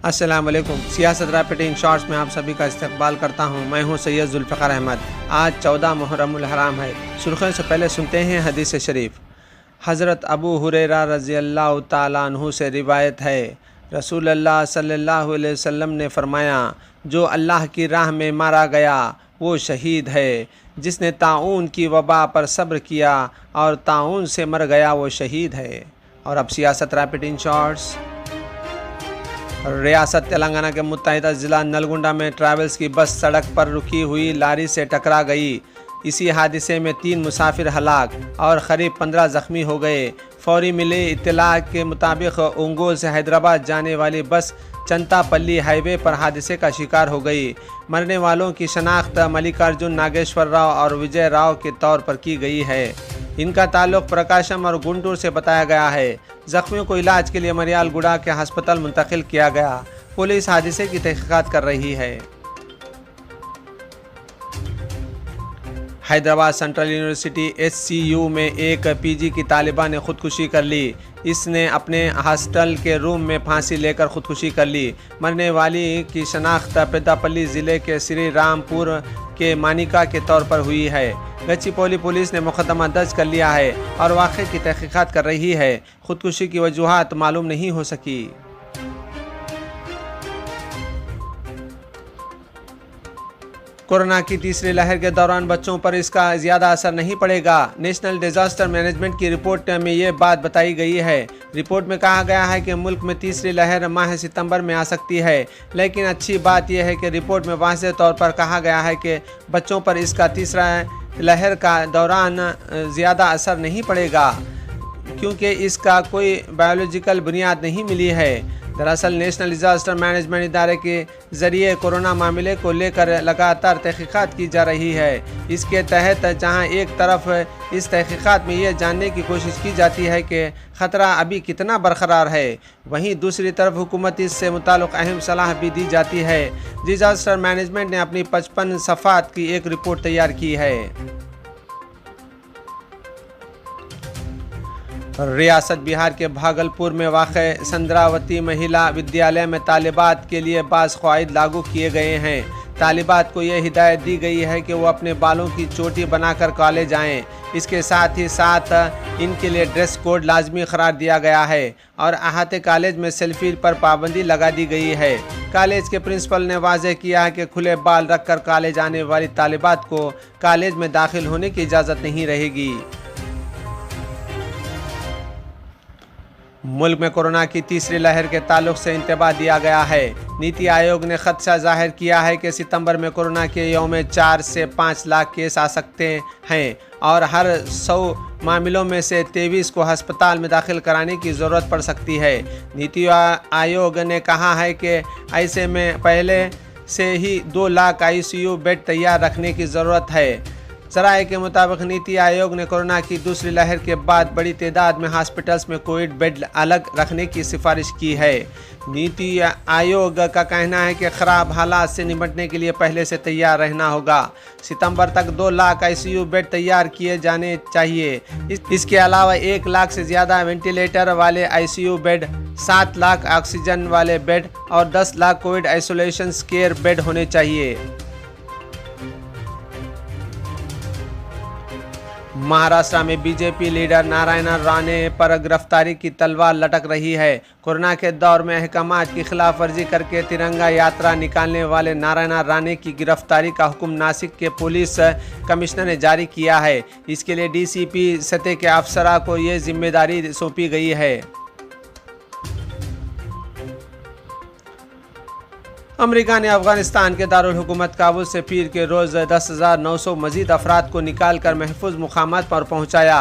अस्सलाम वालेकुम। सियासत रैपिड इन शॉर्ट्स में आप सभी का इस्तकबाल करता हूँ। मैं हूँ सैयद जुल्फ़िकार अहमद। आज 14 मुहर्रमुल हराम है। सुर्खियों से पहले सुनते हैं हदीस शरीफ। हज़रत अबू हुरैरा रज़ी अल्लाह ताला अन्हु से रिवायत है, रसूलुल्लाह सल्लल्लाहु अलैहि वसल्लम ने फरमाया, जो अल्लाह की राह में मारा गया वो शहीद है। जिसने ताऊन की वबा पर सब्र किया और ताऊन से मर गया वो शहीद है। और अब सियासत रैपिड इन शॉर्ट्स। रियासत तेलंगाना के मुत्तहिदा ज़िला नलगुंडा में ट्रैवल्स की बस सड़क पर रुकी हुई लारी से टकरा गई। इसी हादसे में 3 मुसाफिर हलाक और करीब 15 ज़ख्मी हो गए। फौरी मिली इत्तला के मुताबिक ओंगोल से हैदराबाद जाने वाली बस चंतापल्ली हाईवे पर हादसे का शिकार हो गई। मरने वालों की शनाख्त मल्लिकार्जुन नागेश्वर राव और विजय राव के तौर पर की गई है। इनका ताल्लुक़ प्रकाशम और गुंटूर से बताया गया है। ज़ख्मियों को इलाज के लिए मरियालगुड़ा के हस्पताल मुंतकिल किया गया। पुलिस हादसे की तहक़ीक़ात कर रही है। हैदराबाद सेंट्रल यूनिवर्सिटी HCU में एक PG की तालिबा ने ख़ुदकुशी कर ली। इसने अपने हॉस्टल के रूम में फांसी लेकर ख़ुदकुशी कर ली। मरने वाली की शनाख्त पेद्दापल्ली ज़िले के श्री रामपुर के मानिका के तौर पर हुई है। गच्चीपोली पुलिस ने मुकदमा दर्ज कर लिया है और वाक़े की तहक़ीक़ात कर रही है। ख़ुदकुशी की वजूहात मालूम नहीं हो सकी। कोरोना की तीसरी लहर के दौरान बच्चों पर इसका ज़्यादा असर नहीं पड़ेगा। नेशनल डिज़ास्टर मैनेजमेंट की रिपोर्ट में ये बात बताई गई है। रिपोर्ट में कहा गया है कि मुल्क में तीसरी लहर माह सितंबर में आ सकती है, लेकिन अच्छी बात यह है कि रिपोर्ट में वाज़ेह तौर पर कहा गया है कि बच्चों पर इसका तीसरा लहर का दौरान ज़्यादा असर नहीं पड़ेगा, क्योंकि इसका कोई बायोलॉजिकल बुनियाद नहीं मिली है। दरअसल नेशनल डिज़ास्टर मैनेजमेंट इदारे के ज़रिए कोरोना मामले को लेकर लगातार तहक़ीक़ात की जा रही है। इसके तहत जहां एक तरफ इस तहक़ीक़ात में यह जानने की कोशिश की जाती है कि ख़तरा अभी कितना बरक़रार है, वहीं दूसरी तरफ हुकूमत इससे मुताल्लिक़ अहम सलाह भी दी जाती है। डिज़ास्टर मैनेजमेंट ने अपनी 55 सफ़ात की एक रिपोर्ट तैयार की है। रियासत बिहार के भागलपुर में वाक़े संद्रावती महिला विद्यालय में तालिबात के लिए बाज़ क़वाइद लागू किए गए हैं। तालिबात को यह हिदायत दी गई है कि वो अपने बालों की चोटी बनाकर कॉलेज आएँ। इसके साथ ही साथ इनके लिए ड्रेस कोड लाजमी करार दिया गया है और अहाते कॉलेज में सेल्फी पर पाबंदी लगा दी गई है। कॉलेज के प्रिंसिपल ने वाज़ेह किया है कि खुले बाल रखकर कॉलेज आने वाली तालिबात को कॉलेज में दाखिल होने की इजाज़त नहीं रहेगी। मुल्क में कोरोना की तीसरी लहर के ताल्लुक से इंतबाह दिया गया है। नीति आयोग ने खदशा जाहिर किया है कि सितंबर में कोरोना के यौम 4 से 5 लाख केस आ सकते हैं और हर 100 मामलों में से 23 को अस्पताल में दाखिल कराने की ज़रूरत पड़ सकती है। नीति आयोग ने कहा है कि ऐसे में पहले से ही 2 लाख ICU बेड तैयार रखने की ज़रूरत है। ज़राए के मुताबिक नीति आयोग ने कोरोना की दूसरी लहर के बाद बड़ी तादाद में हॉस्पिटल्स में कोविड बेड अलग रखने की सिफारिश की है। नीति आयोग का कहना है कि ख़राब हालात से निपटने के लिए पहले से तैयार रहना होगा। सितंबर तक 2 लाख ICU बेड तैयार किए जाने चाहिए। इसके अलावा 1 लाख से ज़्यादा वेंटिलेटर वाले ICU बेड, 7 लाख ऑक्सीजन वाले बेड और 10 lakh Covid isolation care bed होने चाहिए। महाराष्ट्र में बीजेपी लीडर नारायण राणे पर गिरफ्तारी की तलवार लटक रही है। कोरोना के दौर में अहकामात की खिलाफ वर्जी करके तिरंगा यात्रा निकालने वाले नारायण राणे की गिरफ्तारी का हुक्म नासिक के पुलिस कमिश्नर ने जारी किया है। इसके लिए DCP सतह के अफसरा को ये जिम्मेदारी सौंपी गई है। अमेरिका ने अफगानिस्तान के दारुल हुकूमत काबुल से पीर के रोज़ 10,900 मजीद अफराद को निकाल कर महफूज मुकामात पर पहुँचाया।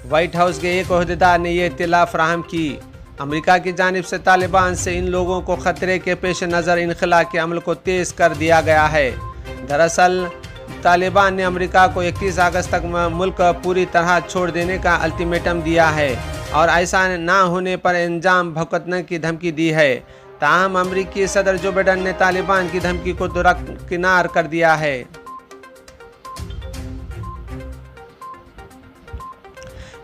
वाइट हाउस के एक ओहदेदार ने यह इत्तला फराहम की। अमेरिका की जानिब से तालिबान से इन लोगों को ख़तरे के पेश नज़र इनखला के अमल को तेज़ कर दिया गया है। दरअसल तालिबान ने अमेरिका को 21 अगस्त तक मुल्क पूरी तरह छोड़ देने का अल्टीमेटम दिया है और ऐसा ना होने पर अंजाम भुगतने की धमकी दी है। ताहम अमरीकी सदर जो बाइडेन ने तालिबान की धमकी को दरकिनार कर दिया है।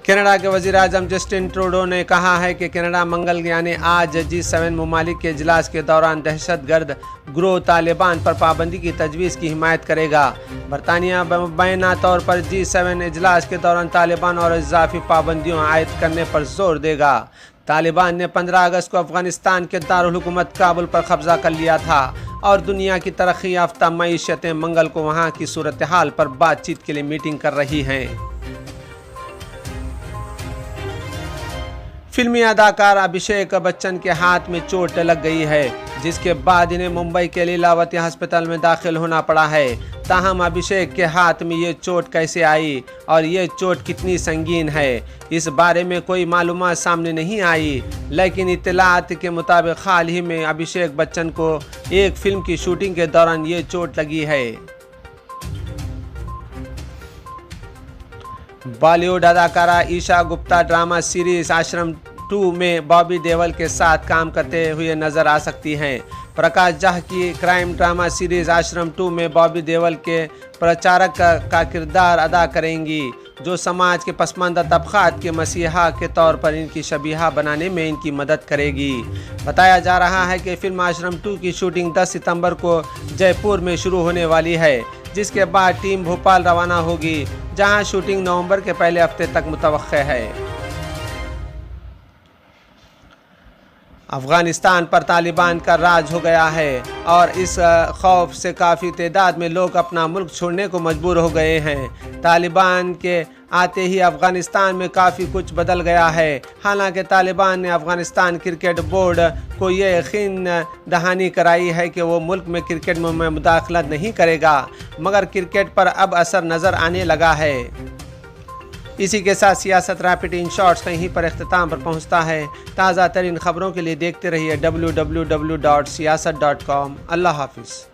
कनाडा के वज़ीर आज़म जस्टिन ट्रूडो ने कहा है कि कनाडा मंगलयान आज G7 ममालिक के इजलास के दौरान दहशतगर्द गिरोह तालिबान पर पाबंदी की तजवीज़ की हिमायत करेगा। बरतानिया मुबैना तौर पर G7 इजलास के दौरान तालिबान और इजाफी पाबंदियों आयद करने पर जोर देगा। तालिबान ने 15 अगस्त को अफगानिस्तान के दारुल हुकूमत काबुल पर कब्जा कर लिया था और दुनिया की तरक्की याफ्ता मईशतें मंगल को वहाँ की सूरत हाल पर बातचीत के लिए मीटिंग कर रही हैं। फिल्मी अदाकार अभिषेक बच्चन के हाथ में चोट लग गई है, जिसके बाद इन्हें मुंबई के लीलावती अस्पताल में दाखिल होना पड़ा है। ताहम अभिषेक के हाथ में ये चोट कैसे आई और ये चोट कितनी संगीन है, इस बारे में कोई मालूमात सामने नहीं आई, लेकिन इत्तलात के मुताबिक हाल ही में अभिषेक बच्चन को एक फिल्म की शूटिंग के दौरान ये चोट लगी है। बॉलीवुड अदाकारा ईशा गुप्ता ड्रामा सीरीज आश्रम 2 में बॉबी देओल के साथ काम करते हुए नजर आ सकती हैं। प्रकाश झा की क्राइम ड्रामा सीरीज आश्रम 2 में बॉबी देओल के प्रचारक का किरदार अदा करेंगी, जो समाज के पसमानदा तबकात के मसीहा के तौर पर इनकी शबीहा बनाने में इनकी मदद करेगी। बताया जा रहा है कि फिल्म आश्रम 2 की शूटिंग 10 सितंबर को जयपुर में शुरू होने वाली है, जिसके बाद टीम भोपाल रवाना होगी, जहां शूटिंग नवंबर के पहले हफ्ते तक मुतवक्के है। अफगानिस्तान पर तालिबान का राज हो गया है और इस खौफ से काफ़ी तादाद में लोग अपना मुल्क छोड़ने को मजबूर हो गए हैं। तालिबान के आते ही अफगानिस्तान में काफ़ी कुछ बदल गया है। हालांकि तालिबान ने अफगानिस्तान क्रिकेट बोर्ड को ये यकीन दहानी कराई है कि वो मुल्क में क्रिकेट में मुदाखलत नहीं करेगा, मगर क्रिकेट पर अब असर नज़र आने लगा है। इसी के साथ सियासत रैपिड इन शॉर्ट्स कहीं पर इख्तिताम पर पहुंचता है। ताज़ा तरीन खबरों के लिए देखते रहिए www.siyasat.com। अल्लाह हाफिज़।